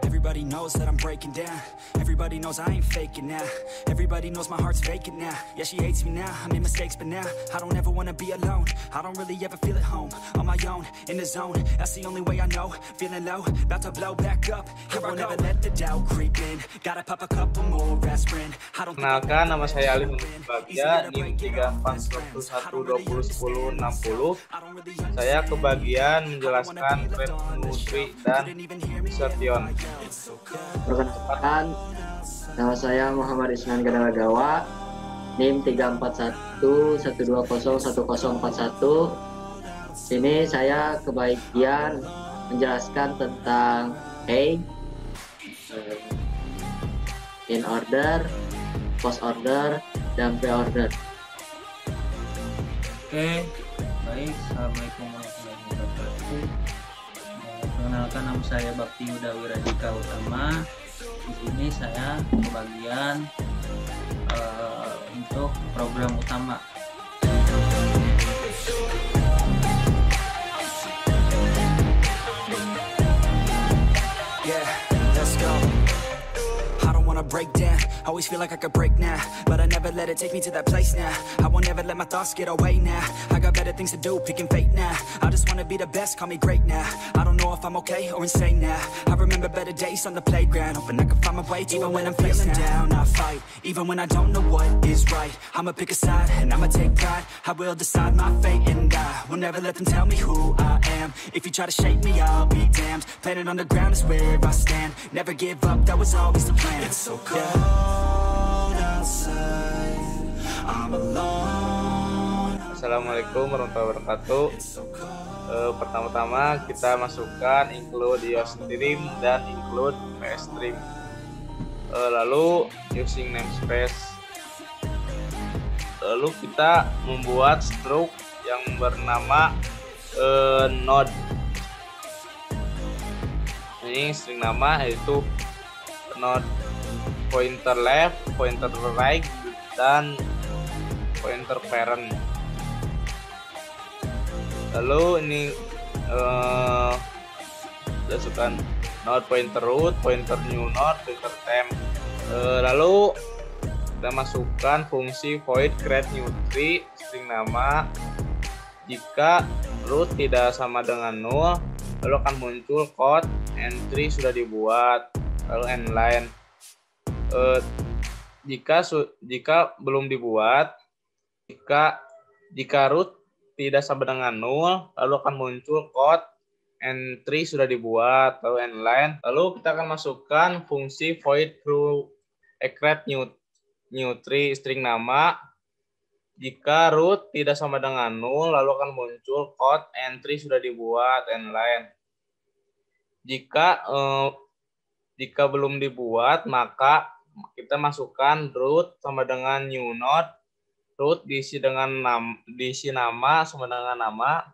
Everybody knows that I'm breaking down. Everybody knows I ain't faking now. Everybody knows my heart's vacant now. Yeah, she hates me now, I made mistakes but now I don't ever wanna be alone. I don't really ever feel at home. On my own, in the zone, that's the only way I know. Feeling low, about to blow back up. Here I never let the doubt creep in. Gotta pop a couple more aspirin. I don't think Kenalkan, nama saya Ali Bagja, NIM 3411201060. Saya kebagian menjelaskan Red Nutri dan Sertion. Perkenalkan, nama saya Muhammad Isnan Gadawagawa, NIM 3411201041. Sini saya kebagian menjelaskan tentang in order, post order, dan pre-order. Oke, baik. Assalamualaikum warahmatullahi wabarakatuh. Perkenalkan, nama saya Bakti Yuda Wiradika Utama. Di sini saya kebagian untuk program utama. Yeah, let's go. I don't wanna break down. I always feel like I could break now, but I never let it take me to that place now. I won't ever let my thoughts get away now. I got better things to do, picking fate now. I just wanna be the best, call me great now. I don't know if I'm okay or insane now. I remember better days on the playground, hoping I can find my way to even when I'm feeling down. I fight, even when I don't know what is right. I'ma pick a side, and I'ma take pride. I will decide my fate, and I will never let them tell me who I am. If you try to shape me, I'll be damned. Planet on the ground is where I stand. Never give up, that was always the plan. It's so cold outside, I'm alone. Assalamualaikum warahmatullahi wabarakatuh. Pertama-tama kita masukkan include IOStream dan include PStream. Lalu using namespace. Lalu kita membuat struct yang bernama node. Ini string nama yaitu node pointer left, pointer right, dan pointer parent. Lalu ini masukkan node pointer root, pointer new node, pointer temp. Lalu kita masukkan fungsi void create new tree string nama. Jika root tidak sama dengan null, lalu akan muncul code entry sudah dibuat. Lalu endline. Jika belum dibuat, jika root tidak sama dengan null, lalu akan muncul code entry sudah dibuat, lalu endline. Lalu kita akan masukkan fungsi void through create new tree string nama. Jika root tidak sama dengan null, lalu akan muncul code entry sudah dibuat, endline. Jika belum dibuat, maka kita masukkan root sama dengan new node, root diisi nama sama dengan nama,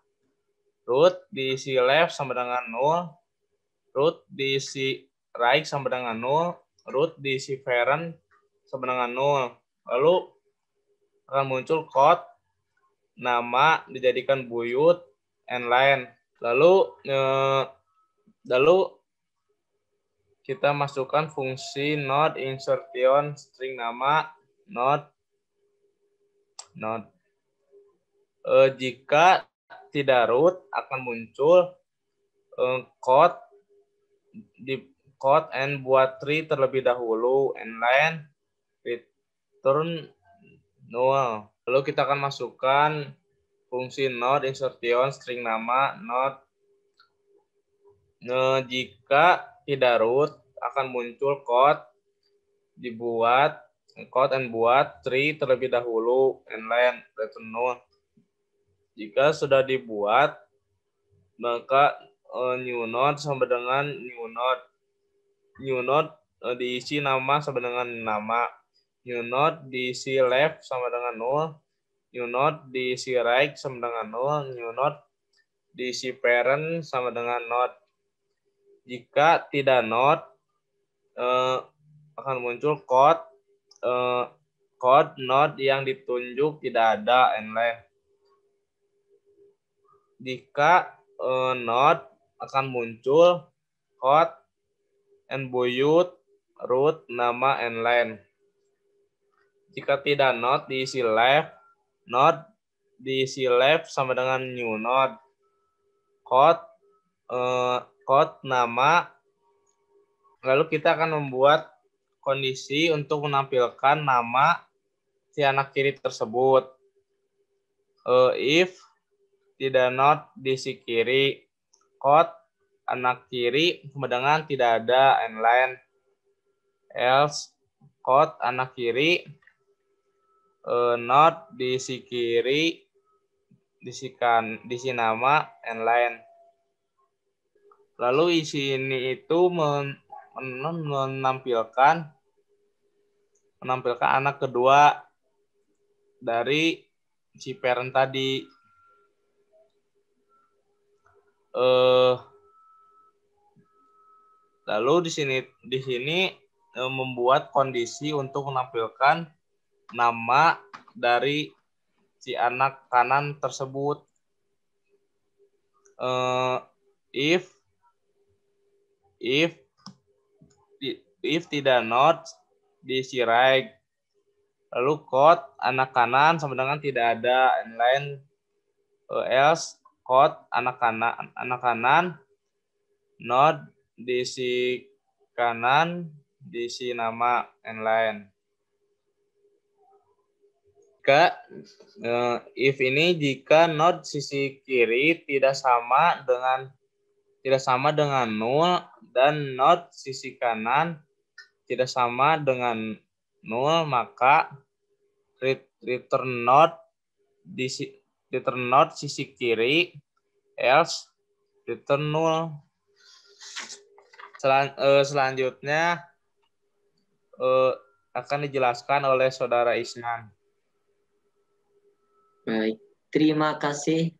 root diisi left sama dengan null, root diisi right sama dengan null, root diisi parent sama dengan null. Lalu akan muncul code nama dijadikan buyut, endline. Lalu kita masukkan fungsi node insertion string nama node. Jika tidak root akan muncul code and buat tree terlebih dahulu, endline return null. Lalu kita akan masukkan fungsi node insertion string nama node. Jika tidak root akan muncul code and buat tree terlebih dahulu, endline return null. Jika sudah dibuat, maka new node sama dengan new node. New node diisi nama sama dengan nama. New node diisi left sama dengan null. New node diisi right sama dengan null. New node diisi parent sama dengan node. Jika tidak node, akan muncul code node yang ditunjuk tidak ada, endline. Jika node akan muncul code and buyut, root, nama, and line. Jika tidak node diisi left, node diisi left sama dengan new node. Code, nama. Lalu kita akan membuat kondisi untuk menampilkan nama si anak kiri tersebut. If tidak node diisi kiri, code anak kiri sama dengan tidak ada and line. Else code anak kiri, node diisi kiri, diisi nama and line. Lalu isi ini itu menampilkan anak kedua dari si parent tadi. Lalu di sini membuat kondisi untuk menampilkan nama dari si anak kanan tersebut. If tidak node diisi right. Lalu code anak kanan sama dengan tidak ada and line. Else code anak kanan node diisi kanan, diisi nama and line. If ini jika node sisi kiri tidak sama dengan nol dan node sisi kanan tidak sama dengan nol, maka return node sisi kiri, else return null. Selanjutnya akan dijelaskan oleh Saudara Isnan. Baik, terima kasih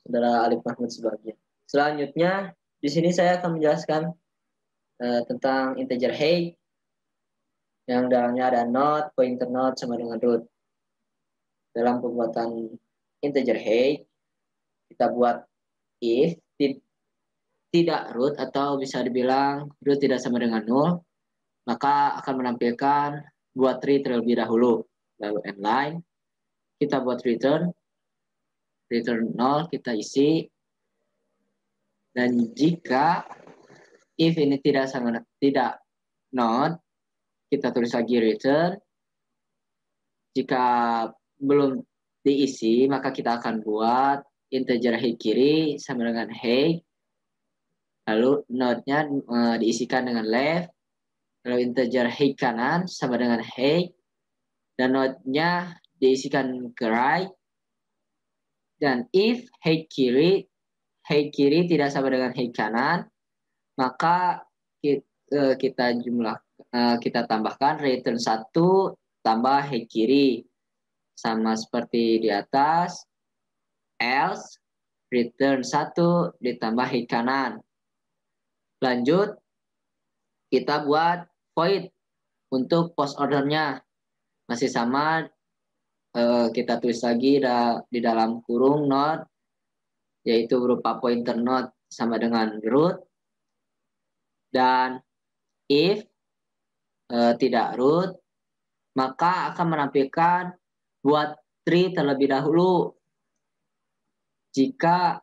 Saudara Alif Mahmud Subagio. Selanjutnya di sini saya akan menjelaskan tentang integer height yang dalamnya ada node, pointer node sama dengan root. Dalam pembuatan integer height kita buat if tidak root atau bisa dibilang root tidak sama dengan 0, maka akan menampilkan buat tree terlebih dahulu. Lalu end line kita buat return 0 kita isi, dan jika if ini tidak node, kita tulis lagi return. Jika belum diisi, maka kita akan buat integer height kiri sama dengan height. Lalu node-nya diisikan dengan left. Lalu integer height kanan sama dengan height. Dan node-nya diisikan ke right. Dan if height kiri tidak sama dengan height kanan, maka kita tambahkan return 1 tambah height kiri sama seperti di atas. Else return 1 ditambah height kanan. Lanjut kita buat void untuk post ordernya masih sama. Kita tulis lagi di dalam kurung node, yaitu berupa pointer node sama dengan root. Dan if tidak root, maka akan menampilkan buat tree terlebih dahulu. Jika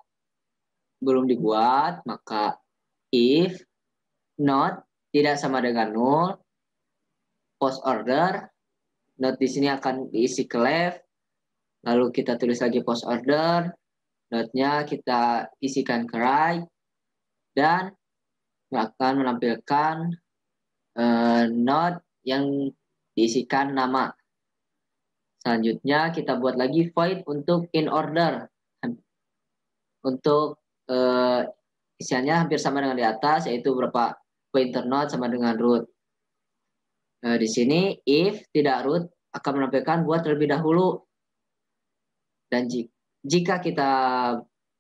belum dibuat, maka if node tidak sama dengan 0, post order, node di sini akan diisi ke left. Lalu kita tulis lagi post order, node-nya kita isikan ke right, dan akan menampilkan node yang diisikan nama. Selanjutnya kita buat lagi void untuk in order. Untuk isiannya hampir sama dengan di atas, yaitu beberapa pointer node sama dengan root. Di sini if tidak root akan menampilkan buat terlebih dahulu. Dan jika kita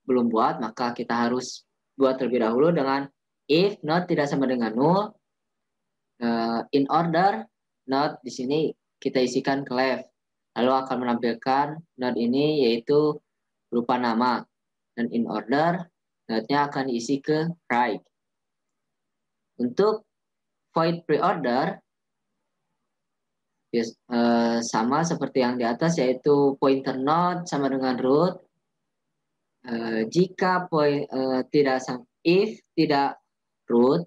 belum buat, maka kita harus buat terlebih dahulu dengan if node tidak sama dengan 0, in order node di sini kita isikan ke left. Lalu akan menampilkan node ini yaitu berupa nama. Dan in order node-nya akan diisi ke right. Untuk void pre-order sama seperti yang di atas, yaitu pointer node sama dengan root. Jika if tidak root,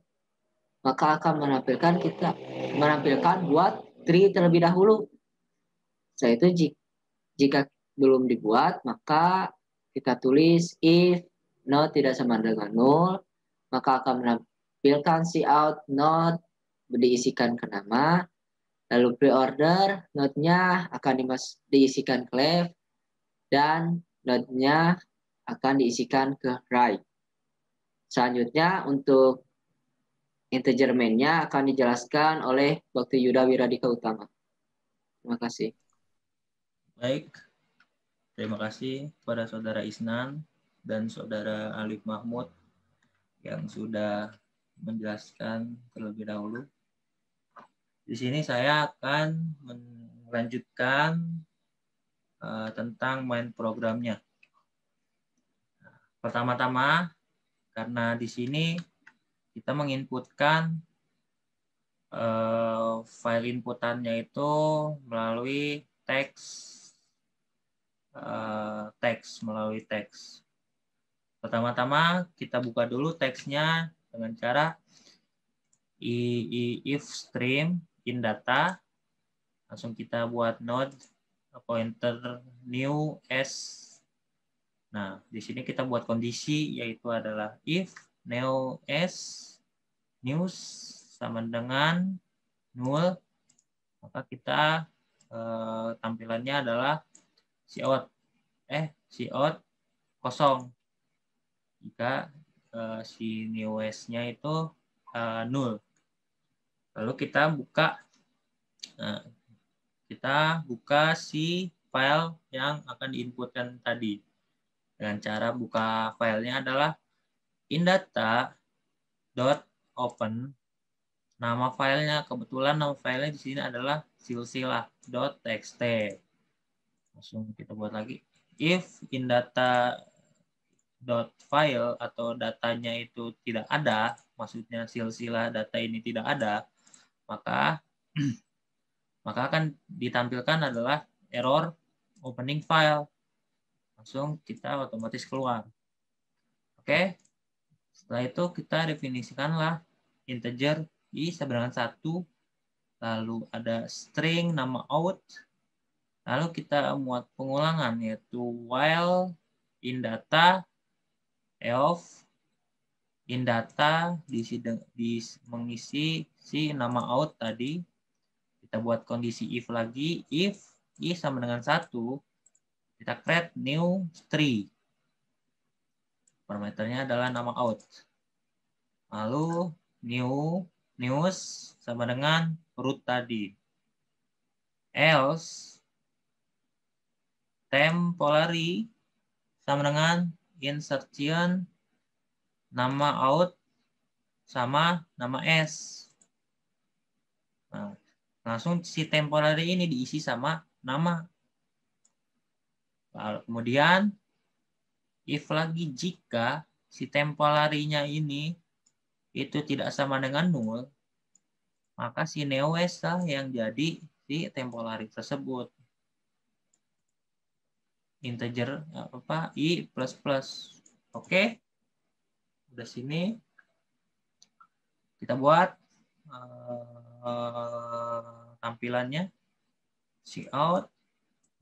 maka akan menampilkan buat tree terlebih dahulu. Setelah itu jika belum dibuat, maka kita tulis if node tidak sama dengan null, maka akan menampilkan cout node diisikan ke nama. Lalu pre-order node-nya akan diisikan ke left dan node-nya akan diisikan ke right. Selanjutnya untuk integer main-nya akan dijelaskan oleh Bakti Yuda Wiradika Utama. Terima kasih. Baik, terima kasih kepada Saudara Isnan dan Saudara Alif Mahmud yang sudah menjelaskan terlebih dahulu. Di sini saya akan melanjutkan tentang main programnya. Pertama-tama, karena di sini kita menginputkan file inputannya itu melalui teks, melalui teks. Pertama-tama kita buka dulu teksnya dengan cara if stream in data, langsung kita buat node pointer new s. Nah, di sini kita buat kondisi yaitu adalah if new s news sama dengan null, maka kita tampilannya adalah cout kosong jika si new s-nya itu null. Lalu kita buka si file yang akan diinputkan tadi. Dengan cara buka filenya adalah indata.open. Nama filenya, kebetulan nama filenya di sini adalah silsilah.txt. Langsung kita buat lagi. If indata.file atau datanya itu tidak ada, maksudnya silsilah data ini tidak ada, maka akan ditampilkan adalah error opening file. Langsung kita otomatis keluar. Oke. Setelah itu kita definisikanlah integer i sama dengan 1, lalu ada string nama out, lalu kita muat pengulangan yaitu while indata of indata mengisi si nama out tadi. Kita buat kondisi if lagi, if i sama dengan 1, kita create new tree. Parameternya adalah nama out. Lalu news sama dengan root tadi. Else temporary sama dengan insertion nama out sama nama s. Nah, langsung si temporary ini diisi sama nama. Lalu kemudian if lagi jika si temporary-nya ini itu tidak sama dengan null, maka si news lah yang jadi si temporary tersebut. Integer i plus plus. Oke. Udah sini kita buat tampilannya cout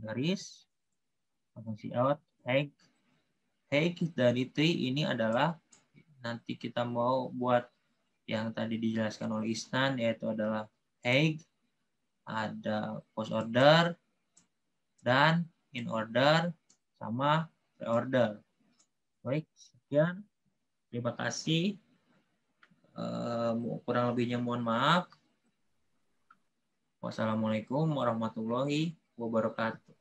garis cout egg dari tree ini adalah nanti kita mau buat yang tadi dijelaskan oleh Isnan, yaitu adalah egg, ada post order dan in order sama pre-order. Baik, sekian. Terima kasih. Kurang lebihnya mohon maaf. Wassalamualaikum warahmatullahi wabarakatuh.